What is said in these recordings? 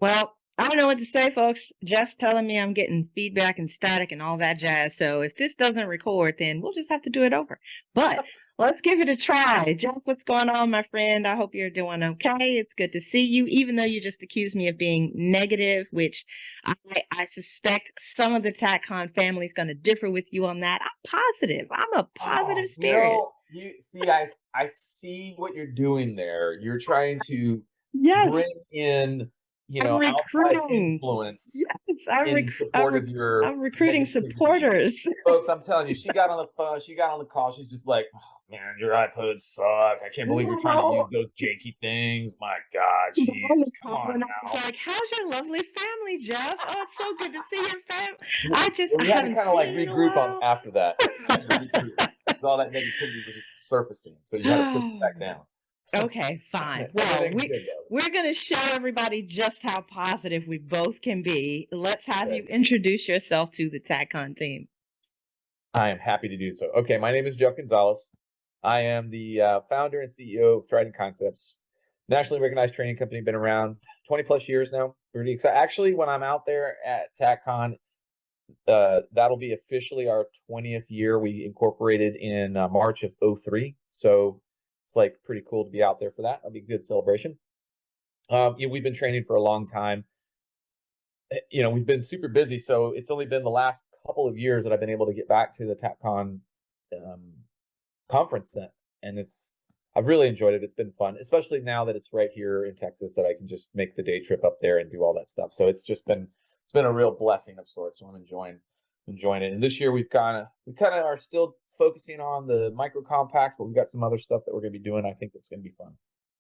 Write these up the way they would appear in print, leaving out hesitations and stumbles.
Well, I don't know what to say, folks. Jeff's telling me I'm getting feedback and static and all that jazz. So if this doesn't record, then we'll just have to do it over. But let's give it a try. Jeff, what's going on, my friend? I hope you're doing okay. It's good to see you, even though you just accused me of being negative, which I suspect some of the TACCON family is going to differ with you on that. I'm positive. I'm a positive Oh, spirit. you see, I see what you're doing there. You're trying to Yes, bring in, I'm outside recruiting. influence Yes, in support of your I'm recruiting negativity. supporters. Folks, I'm telling you, she got on the phone, she got on the call, she's just like, "Oh, man, your iPods suck. I can't believe you're trying to use No, those janky things. My God, no, jeez, come on and I was now." like, "How's your lovely family, Jeff? Oh, it's so good to see your family. I We had to haven't kind of like seen you in a regroup on while." after that. We had to regroup because all that negativity was just surfacing. So you had to push it back down. Okay, fine. Well, Everything's good though. we're going to show everybody just how positive we both can be. Let's have Okay. you introduce yourself to the TACCON team. I am happy to do so. Okay, my name is Jeff Gonzales. I am the founder and CEO of Trident Concepts, nationally recognized training company. Been around 20 plus years now. Pretty excited. Actually, when I'm out there at TACCON, that'll be officially our 20th year. We incorporated in March of '03. So it's like pretty cool to be out there for that. That'll be a good celebration. We've been training for a long time. We've been super busy, so it's only been the last couple of years that I've been able to get back to the TAPCon um, conference, and I've really enjoyed it. It's been fun, especially now that it's right here in Texas, that I can just make the day trip up there and do all that stuff. So it's been a real blessing of sorts. So I'm enjoying it. And this year we kind of are still focusing on the micro compacts, but we've got some other stuff that we're going to be doing. I think that's going to be fun.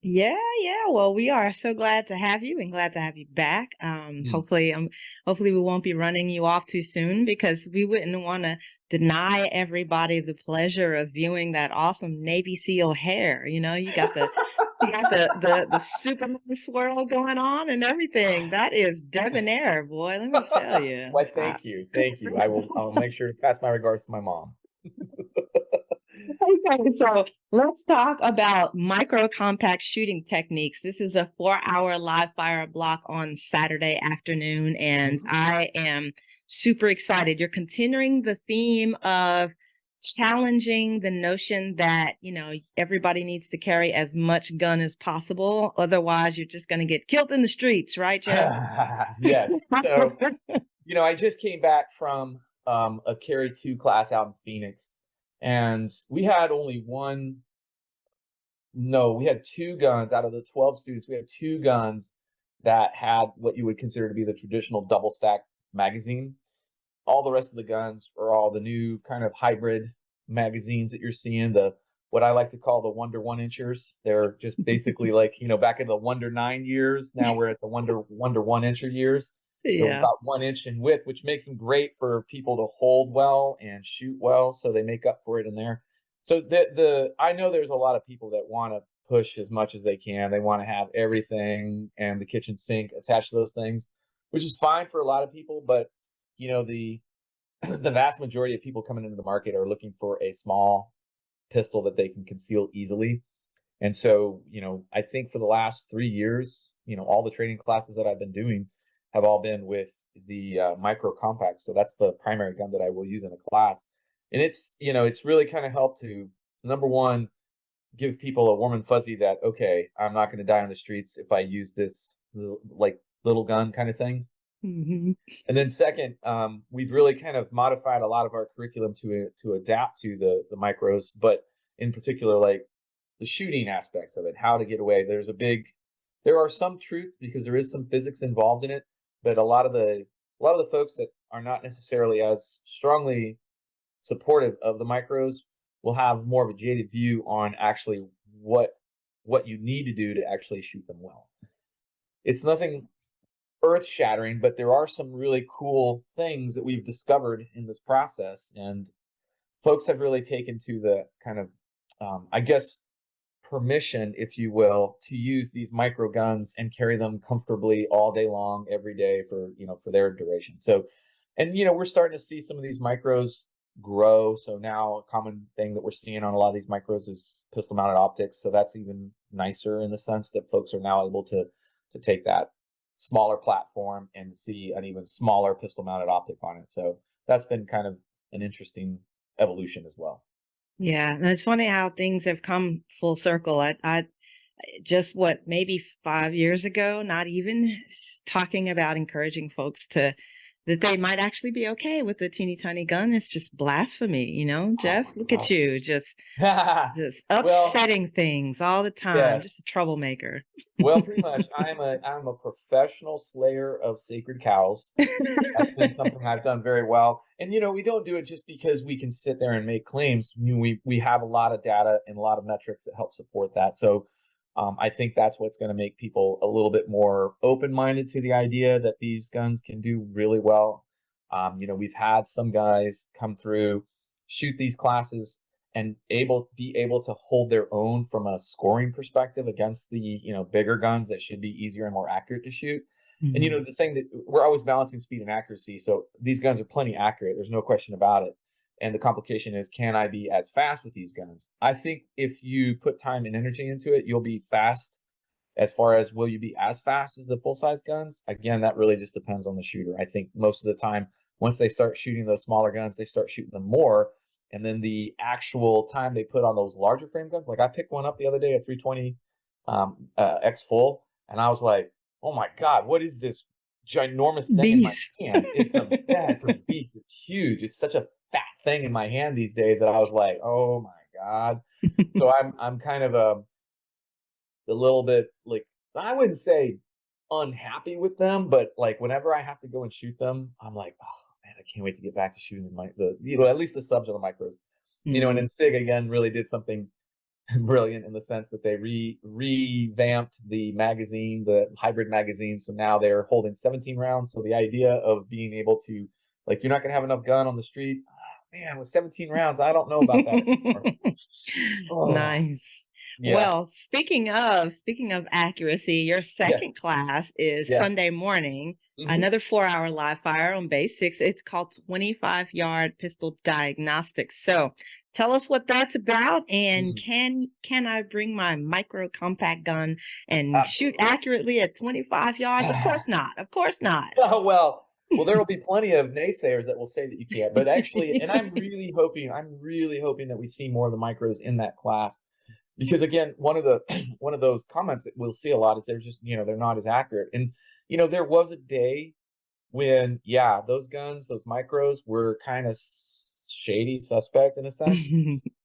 Yeah, yeah. Well, we are so glad to have you and glad to have you back. Mm. Hopefully we won't be running you off too soon because we wouldn't want to deny everybody the pleasure of viewing that awesome Navy SEAL hair. You got the Superman swirl going on and everything. That is debonair, boy. Let me tell you. Why? Thank you. I'll make sure to pass my regards to my mom. Okay, so let's talk about micro compact shooting techniques. This is a 4-hour live fire block on Saturday afternoon, and Mhm. I am super excited. You're continuing the theme of challenging the notion that, everybody needs to carry as much gun as possible. Otherwise, you're just going to get killed in the streets, right, Jeff? Yes. So, I just came back from a carry two class out in Phoenix, and we had only one. No, we had two guns out of the 12 students. We had two guns that had what you would consider to be the traditional double stack magazine. All the rest of the guns are all the new kind of hybrid magazines that you're seeing. The what I like to call the Wonder 1 inchers. They're just basically like, back in the Wonder 9 years. Now we're at the Wonder 1 incher years. They're Yeah. about 1 inch in width, which makes them great for people to hold well and shoot well. So they make up for it in there. So I know there's a lot of people that want to push as much as they can. They want to have everything and the kitchen sink attached to those things, which is fine for a lot of people. But the the vast majority of people coming into the market are looking for a small pistol that they can conceal easily. And so, I think for the last 3 years, all the training classes that I've been doing have all been with the micro compact. So that's the primary gun that I will use in a class. And it's really kind of helped to, number one, give people a warm and fuzzy that, okay, I'm not going to die on the streets if I use this like little gun kind of thing. Mhm. And then second, we've really kind of modified a lot of our curriculum to adapt to the micros, but in particular, like the shooting aspects of it, how to get away. There are some truth because there is some physics involved in it, but a lot of the folks that are not necessarily as strongly supportive of the micros will have more of a jaded view on actually what you need to do to actually shoot them well. It's nothing earth shattering, but there are some really cool things that we've discovered in this process. And folks have really taken to the kind of, I guess, permission, if you will, to use these micro guns and carry them comfortably all day long, every day for their duration. So, and, we're starting to see some of these micros grow. So now a common thing that we're seeing on a lot of these micros is pistol mounted optics. So that's even nicer in the sense that folks are now able to take that. smaller platform and see an even smaller pistol mounted optic on it. So that's been kind of an interesting evolution as well. Yeah, and it's funny how things have come full circle. I just what maybe 5 years ago, not even talking about encouraging folks to that they might actually be okay with the teeny tiny gun. It's just blasphemy, you know. Oh Jeff, my look at you, just gosh. Well, upsetting things all the time, yes. just a troublemaker. Well, pretty much. I'm a professional slayer of sacred cows. That's been something I've done very well. And we don't do it just because we can sit there and make claims. We have a lot of data and a lot of metrics that help support that. So I think that's what's going to make people a little bit more open-minded to the idea that these guns can do really well. We've had some guys come through, shoot these classes, and be able to hold their own from a scoring perspective against the bigger guns that should be easier and more accurate to shoot. And Mhm. the thing that we're always balancing speed and accuracy. So these guns are plenty accurate. There's no question about it. And the complication is, can I be as fast with these guns? I think if you put time and energy into it, you'll be fast. As far as will you be as fast as the full size guns? Again, that really just depends on the shooter. I think most of the time, once they start shooting those smaller guns, they start shooting them more. And then the actual time they put on those larger frame guns, like I picked one up the other day, a 320 X full, and I was like, oh my God, what is this ginormous thing in my Beast. hand? It's a beast. It's huge. It's such a fat thing in my hand these days that I was like, oh my God. So I'm kind of a little bit, like, I wouldn't say unhappy with them, but like whenever I have to go and shoot them, I'm like, oh man, I can't wait to get back to shooting at least the subs or the micros. And Mhm. then SIG again really did something brilliant in the sense that they revamped the magazine, the hybrid magazine. So now they're holding 17 rounds. So the idea of being able to, like, you're not going to have enough gun on the street. Man, with 17 rounds, I don't know about that anymore. Oh, Nice. yeah. Well, speaking of accuracy, your Yeah. second class is Yeah. Sunday morning, Hmm. another 4-hour live fire on base 6. It's called 25-yard pistol diagnostics. So tell us what that's about, and Mm, can I bring my micro compact gun and shoot absolutely. accurately at 25 yards? Of course not. Of course not. Oh, well, there will be plenty of naysayers that will say that you can't. But actually, and I'm really hoping that we see more of the micros in that class. Because again, one of the one of those comments that we'll see a lot is they're just, they're not as accurate. And there was a day when, yeah, those guns, those micros were kind of shady, suspect in a sense.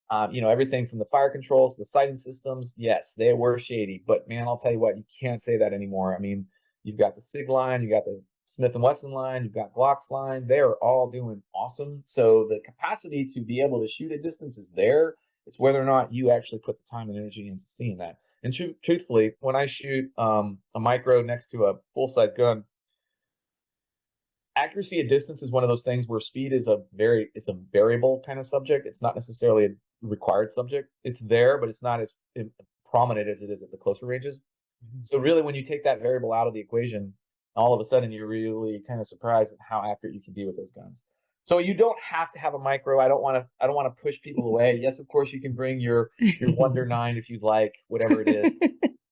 Everything from the fire controls to the sighting systems, yes, they were shady. But man, I'll tell you what, you can't say that anymore. I mean, you've got the SIG line, you got the Smith and Wesson line, you've got Glock's line. They are all doing awesome. So the capacity to be able to shoot a distance is there. It's whether or not you actually put the time and energy into seeing that. And truthfully, when I shoot a micro next to a full size gun, accuracy at distance is one of those things where speed is it's a variable kind of subject. It's not necessarily a required subject. It's there, but it's not as prominent as it is at the closer ranges. Mhm. So really, when you take that variable out of the equation, all of a sudden you're really kind of surprised at how accurate you can be with those guns. So you don't have to have a micro. I don't want to push people away. Yes, of course you can bring your Wonder 9 if you'd like, whatever it is.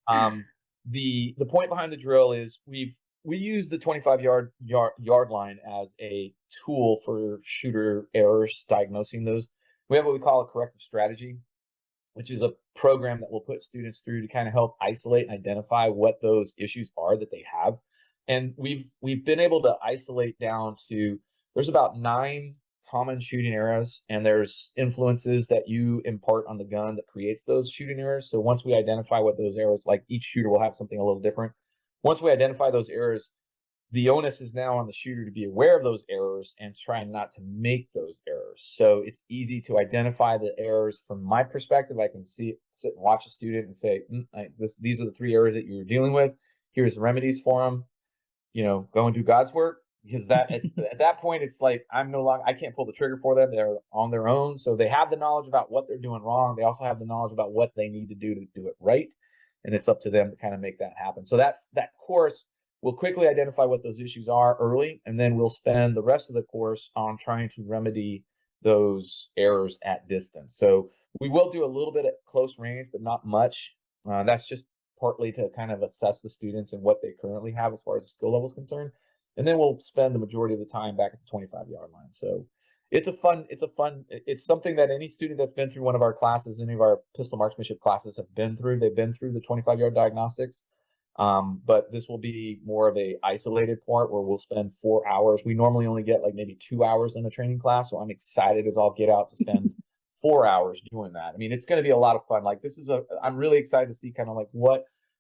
Um, the point behind the drill is we use the 25-yard line as a tool for shooter errors, diagnosing those. We have what we call a corrective strategy, which is a program that will put students through to kind of help isolate and identify what those issues are that they have. And we've been able to isolate down to, there's about 9 common shooting errors, and there's influences that you impart on the gun that creates those shooting errors. So once we identify what those errors, like each shooter will have something a little different. Once we identify those errors, the onus is now on the shooter to be aware of those errors and try not to make those errors. So it's easy to identify the errors from my perspective. I can sit and watch a student and say, these are the 3 errors that you're dealing with. Here's the remedies for them. Go and do God's work. Because at that point, it's like I can't pull the trigger for them. They're on their own. So they have the knowledge about what they're doing wrong. They also have the knowledge about what they need to do it right. And it's up to them to kind of make that happen. So that course will quickly identify what those issues are early, and then we'll spend the rest of the course on trying to remedy those errors at distance. So we will do a little bit at close range, but not much. That's just partly to kind of assess the students and what they currently have as far as the skill level is concerned. And then we'll spend the majority of the time back at the 25-yard line. So it's something that any student that's been through one of our classes, any of our pistol marksmanship classes have been through. They've been through the 25-yard diagnostics. But this will be more of a isolated part where we'll spend 4 hours. We normally only get like maybe 2 hours in a training class. So I'm excited as all get out to spend 4 hours doing that. I mean, it's going to be a lot of fun. Like I'm really excited to see kind of like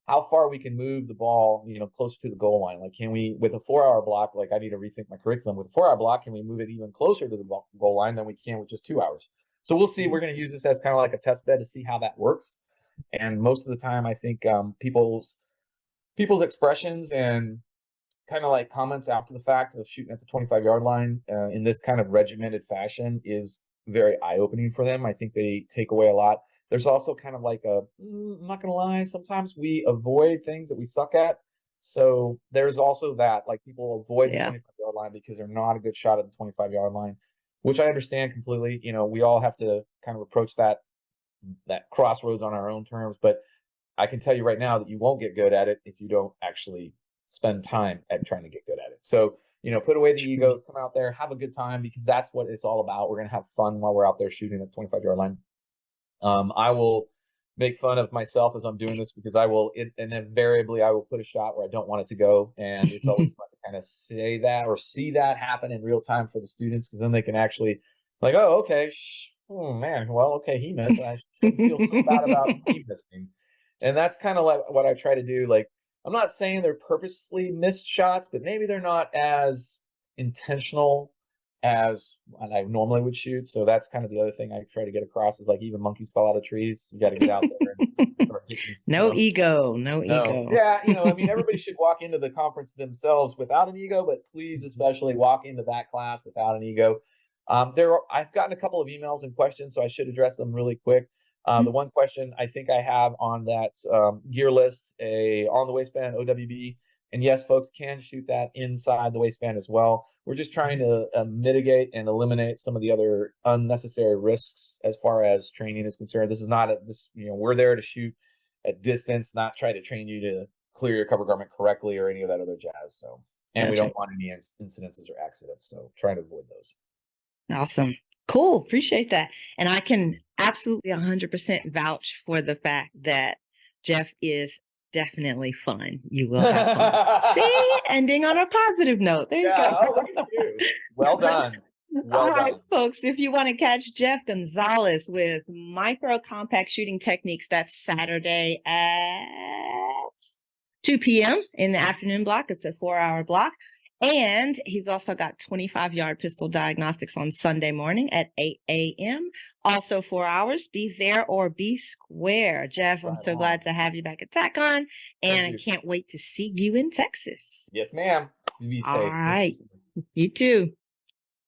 how far we can move the ball, closer to the goal line. Like, can we, with a 4-hour block, like I need to rethink my curriculum. With a 4-hour block, can we move it even closer to the goal line than we can with just 2 hours? So we'll see. We're going to use this as kind of like a test bed to see how that works. And most of the time, I think people's expressions and kind of like comments after the fact of shooting at the 25-yard line in this kind of regimented fashion is very eye-opening for them. I think they take away a lot. There's also kind of like I'm not gonna lie, sometimes we avoid things that we suck at. So there's also that, like, people avoid the 25-yard line because they're not a good shot at the 25-yard line, which I understand completely. We all have to kind of approach that crossroads on our own terms, but I can tell you right now that you won't get good at it if you don't actually spend time at trying to get good at it. So, put away the egos, come out there, have a good time, because that's what it's all about. We're going to have fun while we're out there shooting at the 25-yard line. I will make fun of myself as I'm doing this because and invariably I will put a shot where I don't want it to go. And it's always fun to kind of say that or see that happen in real time for the students, because then they can actually like, oh, okay, oh man, well, okay, he missed. I shouldn't feel so bad about he missing. And that's kind of like what I try to do. Like, I'm not saying they're purposely missed shots, but maybe they're not as intentional as I normally would shoot. So that's kind of the other thing I try to get across is like, even monkeys fall out of trees. You got to get out there and start getting, no ego. Yeah, I mean, everybody should walk into the conference themselves without an ego, but please especially walk into that class without an ego. I've gotten a couple of emails and questions, so I should address them really quick. The one question I think I have on that gear list, on the waistband OWB, and yes, folks can shoot that inside the waistband as well. We're just trying to mitigate and eliminate some of the other unnecessary risks as far as training is concerned. This is not we're there to shoot at distance, not try to train you to clear your cover garment correctly or any of that other jazz. So, and we don't want any incidences or accidents. So try to avoid those. Awesome. Cool. Appreciate that. And I can absolutely 100% vouch for the fact that Jeff is definitely fun. You will have fun. See, ending on a positive note. There you go. Oh, look at you. Well done. Well All right, done. folks, if you want to catch Jeff Gonzales with micro compact shooting techniques, that's Saturday at 2 p.m. in the afternoon block. It's a 4-hour block. And he's also got 25-yard pistol diagnostics on Sunday morning at 8 a.m. Also 4 hours. Be there or be square. Jeff, I'm so glad to have you back at TACON, and I can't wait to see you in Texas. Yes, ma'am. You be safe. All right. You too.